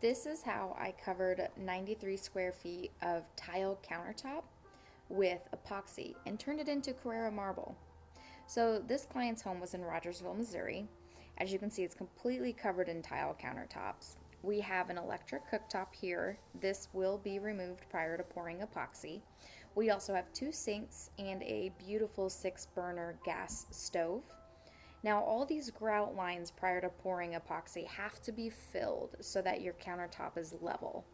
This is how I covered 93 square feet of tile countertop with epoxy and turned it into Carrera Marble. So this client's home was in Rogersville, Missouri. As you can see, it's completely covered in tile countertops. We have an electric cooktop here. This will be removed prior to pouring epoxy. We also have two sinks and a beautiful 6-burner gas stove. Now, all these grout lines prior to pouring epoxy have to be filled so that your countertop is level.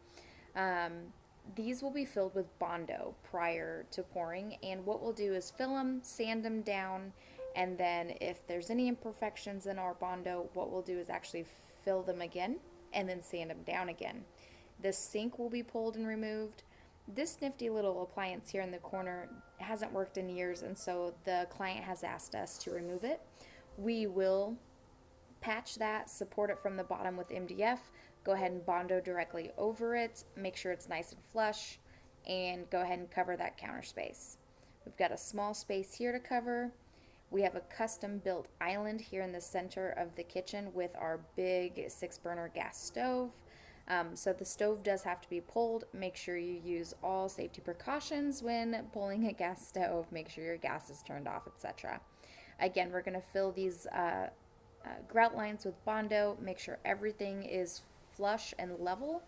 Um, these will be filled with Bondo prior to pouring, and what we'll do is fill them, sand them down, and then if there's any imperfections in our Bondo, what we'll do is actually fill them again and then sand them down again. The sink will be pulled and removed. This nifty little appliance here in the corner hasn't worked in years, and so the client has asked us to remove it. We will patch that, support it from the bottom with MDF, go ahead and Bondo directly over it, make sure it's nice and flush, and go ahead and cover that counter space. We've got a small space here to cover. We have a custom built island here in the center of the kitchen with our big 6-burner gas stove. So the stove does have to be pulled. Make sure you use all safety precautions when pulling a gas stove. Make sure your gas is turned off, etc. Again, we're going to fill these grout lines with Bondo. Make sure everything is flush and level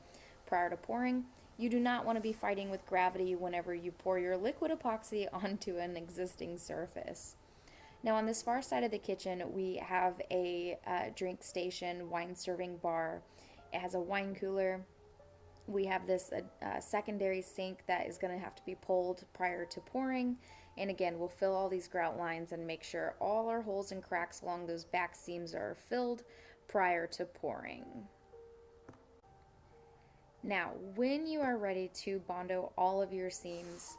prior to pouring. You do not want to be fighting with gravity whenever you pour your liquid epoxy onto an existing surface. Now on this far side of the kitchen, we have a drink station, wine serving bar. It has a wine cooler. We have this secondary sink that is going to have to be pulled prior to pouring. And again, we'll fill all these grout lines and make sure all our holes and cracks along those back seams are filled prior to pouring. Now, when you are ready to Bondo all of your seams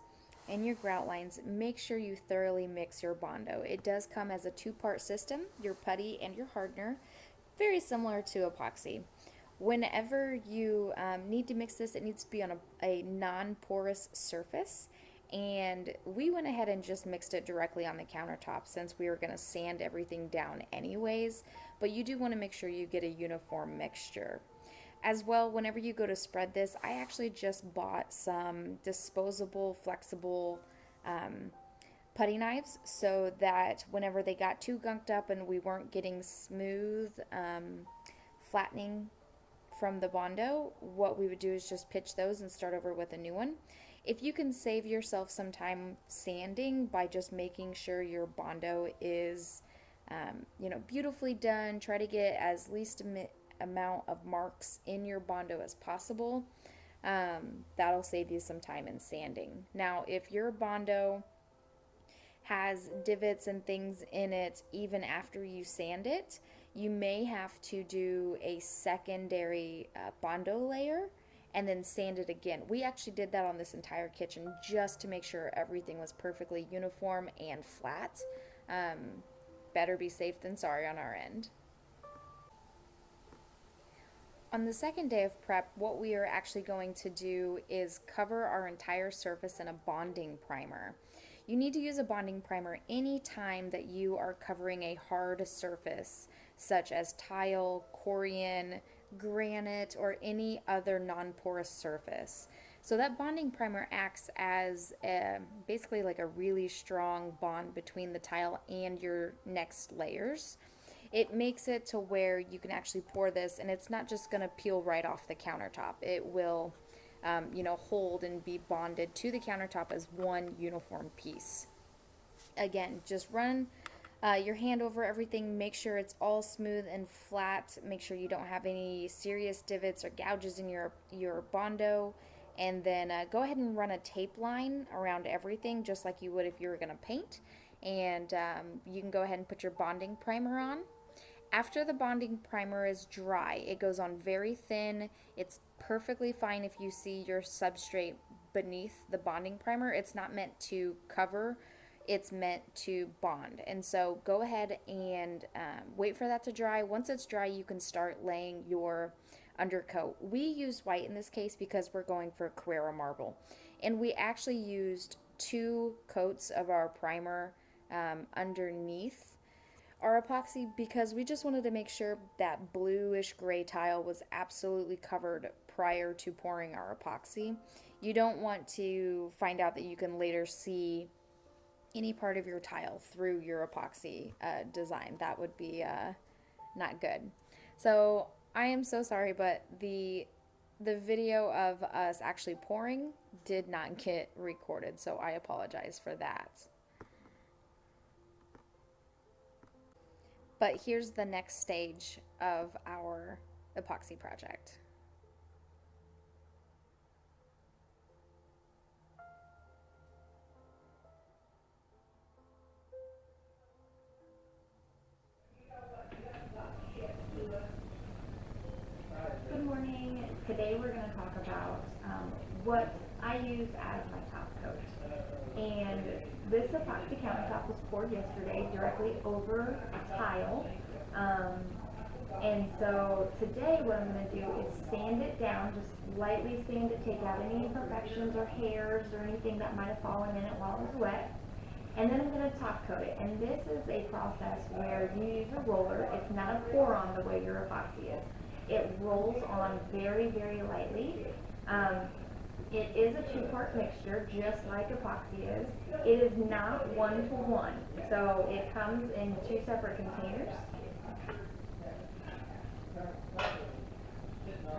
and your grout lines, make sure you thoroughly mix your Bondo. It does come as a 2-part system, your putty and your hardener, very similar to epoxy. Whenever you need to mix this, it needs to be on a non-porous surface. And we went ahead and just mixed it directly on the countertop since we were going to sand everything down anyways. But you do want to make sure you get a uniform mixture. As well, whenever you go to spread this, I actually just bought some disposable, flexible putty knives so that whenever they got too gunked up and we weren't getting smooth flattening from the Bondo, what we would do is just pitch those and start over with a new one. If you can save yourself some time sanding by just making sure your Bondo is beautifully done, try to get as least amount of marks in your Bondo as possible. That'll save you some time in sanding. Now, if your Bondo has divots and things in it even after you sand it, you may have to do a secondary Bondo layer and then sand it again. We actually did that on this entire kitchen just to make sure everything was perfectly uniform and flat. Better be safe than sorry on our end. On the second day of prep, what we are actually going to do is cover our entire surface in a bonding primer. You need to use a bonding primer anytime that you are covering a hard surface, such as tile, corian, granite, or any other non-porous surface. So that bonding primer acts as basically like a really strong bond between the tile and your next layers. It makes it to where you can actually pour this and it's not just going to peel right off the countertop. It will hold and be bonded to the countertop as one uniform piece. Again, just run your hand over everything, make sure it's all smooth and flat, make sure you don't have any serious divots or gouges in your Bondo, and then go ahead and run a tape line around everything just like you would if you were going to paint, and you can go ahead and put your bonding primer on. After the bonding primer is dry, it goes on very thin. It's perfectly fine if you see your substrate beneath the bonding primer. It's not meant to cover, it's meant to bond. And so go ahead and wait for that to dry. Once it's dry, you can start laying your undercoat. We used white in this case because we're going for Carrera Marble. And we actually used 2 coats of our primer underneath our epoxy because we just wanted to make sure that bluish gray tile was absolutely covered prior to pouring our epoxy. You don't want to find out that you can later see any part of your tile through your epoxy design. That would be not good. So I am so sorry, but the video of us actually pouring did not get recorded, so I apologize for that. But here's the next stage of our epoxy project. Good morning. Today we're going to talk about what I use as my top coat. And this epoxy countertop was poured yesterday directly over a tile. And so today what I'm going to do is sand it down, just lightly sand it, take out any imperfections or hairs or anything that might have fallen in it while it was wet. And then I'm going to top coat it. And this is a process where you use a roller. It's not a pour on the way your epoxy is. It rolls on very, very lightly. It is a two-part mixture, just like epoxy is. It is not one-to-one, so it comes in two separate containers.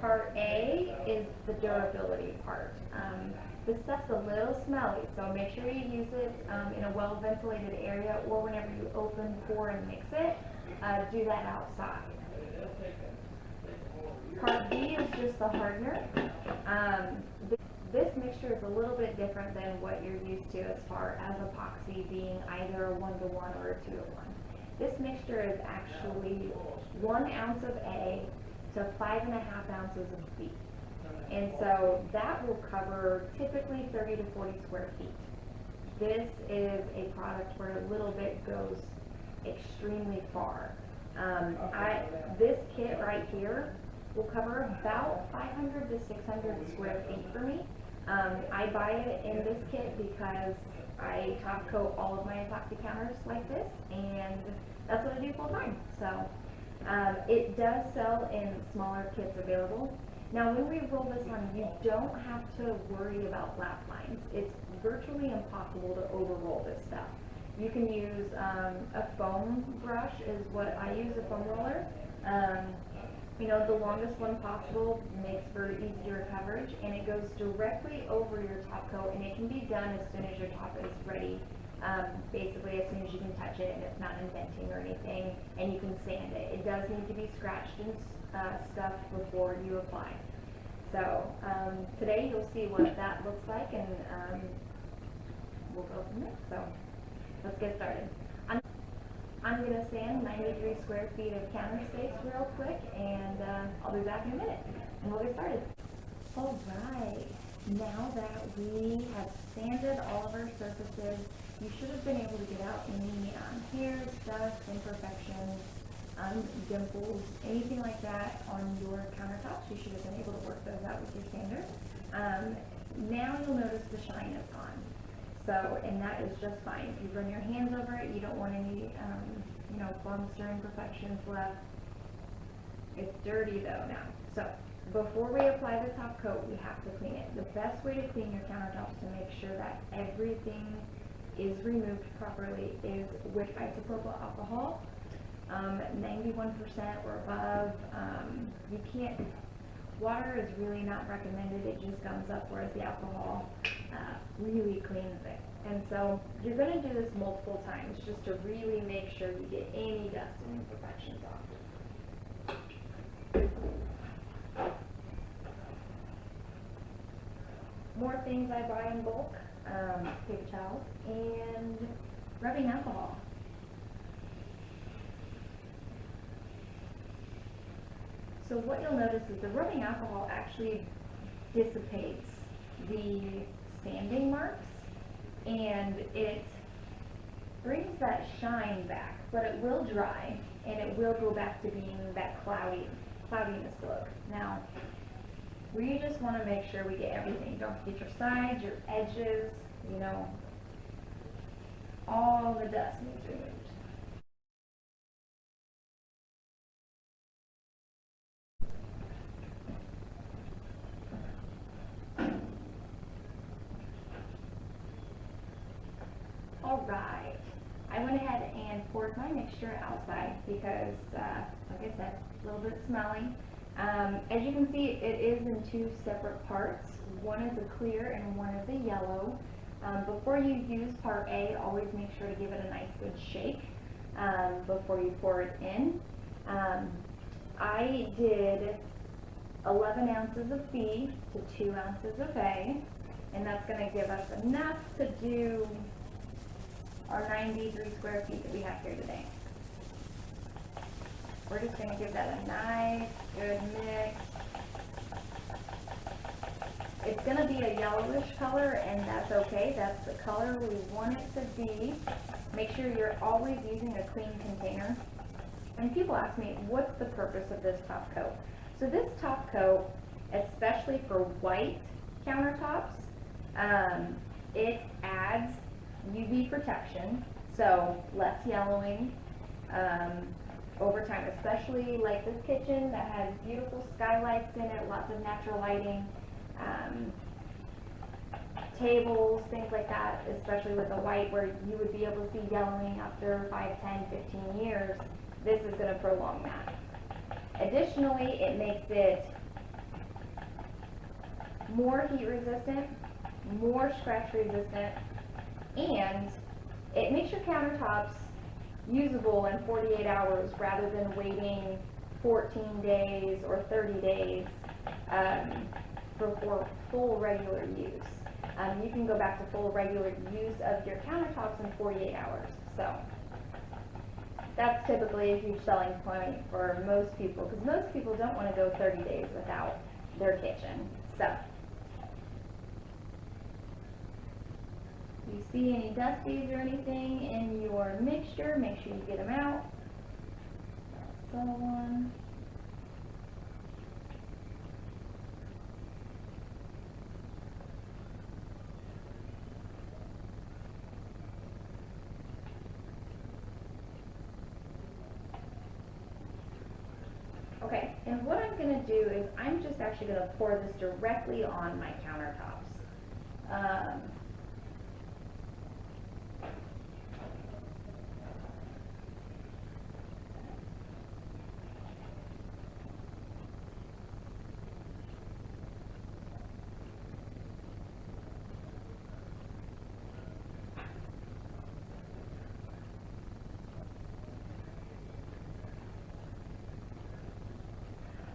Part A is the durability part. This stuff's a little smelly, so make sure you use it in a well-ventilated area, or whenever you open, pour, and mix it, do that outside. Part B is just the hardener. This mixture is a little bit different than what you're used to as far as epoxy being either a 1-to-1 or a 2-to-1. This mixture is actually 1 ounce of A to 5.5 ounces of B. And so that will cover typically 30 to 40 square feet. This is a product where a little bit goes extremely far. This kit right here will cover about 500 to 600 square feet for me. I buy it in this kit because I top coat all of my epoxy counters like this, and that's what I do full time. So it does sell in smaller kits available. Now when we roll this on, you don't have to worry about lap lines. It's virtually impossible to overroll this stuff. You can use a foam brush is what I use, a foam roller. You know, the longest one possible makes for easier coverage, and it goes directly over your top coat, and it can be done as soon as your top is ready. Basically as soon as you can touch it and it's not indenting or anything, and you can sand it. It does need to be scratched and stuff before you apply. So today you'll see what that looks like, and we'll go from there. So let's get started. I'm going to sand 93 square feet of counter space real quick, and I'll be back in a minute, and we'll get started. All right, now that we have sanded all of our surfaces, you should have been able to get out any hairs, dust, imperfections, dimples, anything like that on your countertops. You should have been able to work those out with your sander. Now you'll notice the shine is gone. So, and that is just fine. If you run your hands over it, you don't want any, bumps or imperfections left. It's dirty though now. So, before we apply the top coat, we have to clean it. The best way to clean your countertops to make sure that everything is removed properly is with isopropyl alcohol, 91% or above. You can't. Water is really not recommended, it just gums up, whereas the alcohol really cleans it. And so you're going to do this multiple times just to really make sure you get any dust and imperfections off. More things I buy in bulk, paper towels and rubbing alcohol. So what you'll notice is the rubbing alcohol actually dissipates the sanding marks, and it brings that shine back, but it will dry and it will go back to being that cloudiness look. Now, we just want to make sure we get everything. Don't forget your sides, your edges, all the dust needs removed. Alright, I went ahead and poured my mixture outside because, like I said, a little bit smelly. As you can see, it is in two separate parts. One is a clear and one is a yellow. Before you use part A, always make sure to give it a nice good shake before you pour it in. I did 11 ounces of B to 2 ounces of A, and that's going to give us enough to do our 93 square feet that we have here today. We're just going to give that a nice, good mix. It's going to be a yellowish color, and that's okay. That's the color we want it to be. Make sure you're always using a clean container. And people ask me, what's the purpose of this top coat? So this top coat, especially for white countertops, it adds UV protection, so less yellowing over time, especially like this kitchen that has beautiful skylights in it, lots of natural lighting, tables, things like that, especially with the white where you would be able to see yellowing after 5, 10, 15 years. This is going to prolong that. Additionally, it makes it more heat resistant, more scratch resistant, and it makes your countertops usable in 48 hours rather than waiting 14 days or 30 days for full regular use. You can go back to full regular use of your countertops in 48 hours. So that's typically a huge selling point for most people, because most people don't want to go 30 days without their kitchen. So if you see any dusties or anything in your mixture, make sure you get them out. So on. Okay, and what I'm going to do is I'm just actually going to pour this directly on my countertops.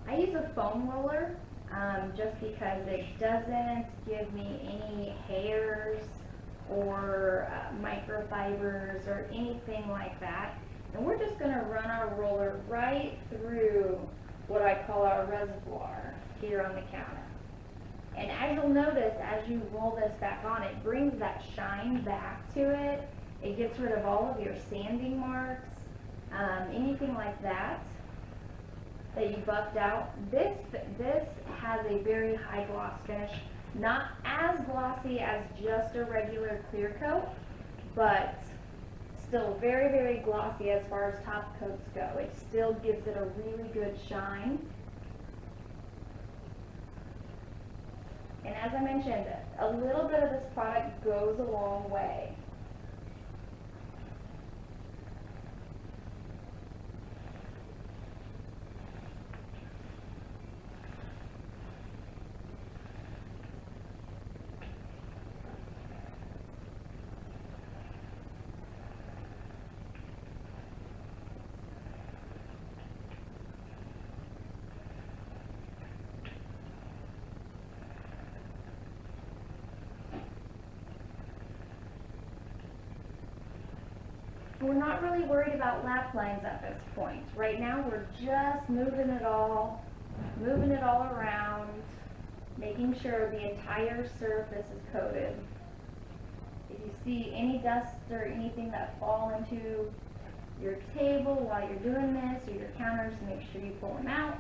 I use a foam roller just because it doesn't give me any hairs or microfibers or anything like that. And we're just going to run our roller right through what I call our reservoir here on the counter. And as you'll notice, as you roll this back on, it brings that shine back to it. It gets rid of all of your sanding marks, anything like that you buffed out. This has a very high gloss finish, not as glossy as just a regular clear coat, but still very, very glossy as far as top coats go. It still gives it a really good shine. And as I mentioned, a little bit of this product goes a long way. We're not really worried about lap lines at this point. Right now we're just moving it all around, making sure the entire surface is coated. If you see any dust or anything that fall into your table while you're doing this, or your counters, make sure you pull them out.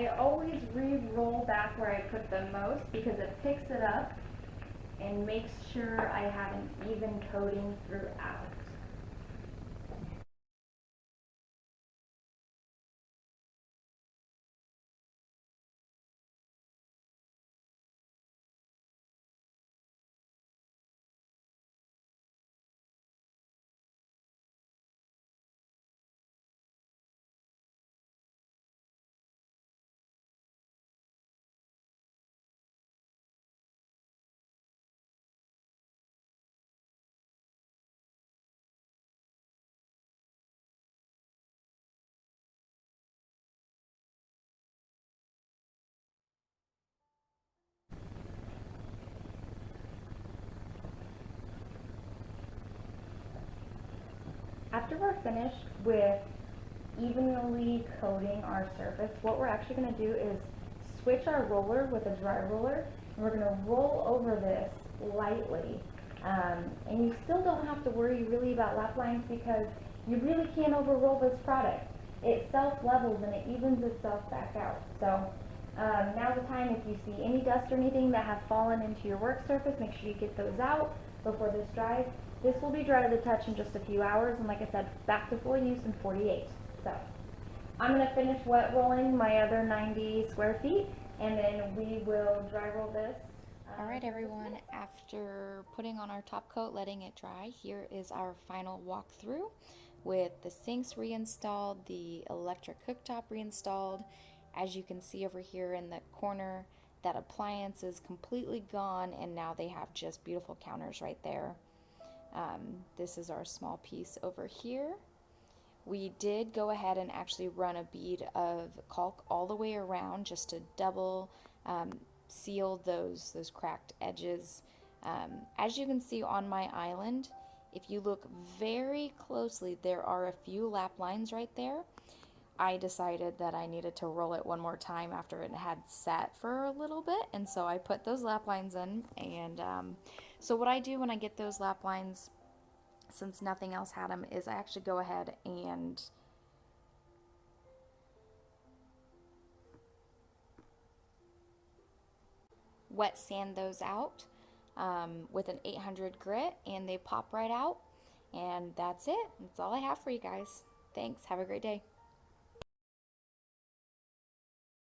I always re-roll back where I put the most because it picks it up and makes sure I have an even coating throughout. After we're finished with evenly coating our surface, what we're actually going to do is switch our roller with a dry roller, and we're going to roll over this lightly. And you still don't have to worry really about lap lines because you really can't over roll this product. It self-levels and it evens itself back out. So now's the time. If you see any dust or anything that has fallen into your work surface, make sure you get those out before this dries. This will be dry to the touch in just a few hours, and like I said, back to full use in 48. So I'm going to finish wet rolling my other 90 square feet, and then we will dry roll this. All right, everyone, after putting on our top coat, letting it dry, here is our final walkthrough with the sinks reinstalled, the electric cooktop reinstalled. As you can see over here in the corner, that appliance is completely gone, and now they have just beautiful counters right there. This is our small piece over here. We did go ahead and actually run a bead of caulk all the way around just to double seal those cracked edges. As you can see on my island, if you look very closely, there are a few lap lines right there. I decided that I needed to roll it one more time after it had sat for a little bit, and so I put those lap lines in. And so what I do when I get those lap lines, since nothing else had them, is I actually go ahead and wet sand those out with an 800 grit, and they pop right out. And that's it. That's all I have for you guys. Thanks. Have a great day.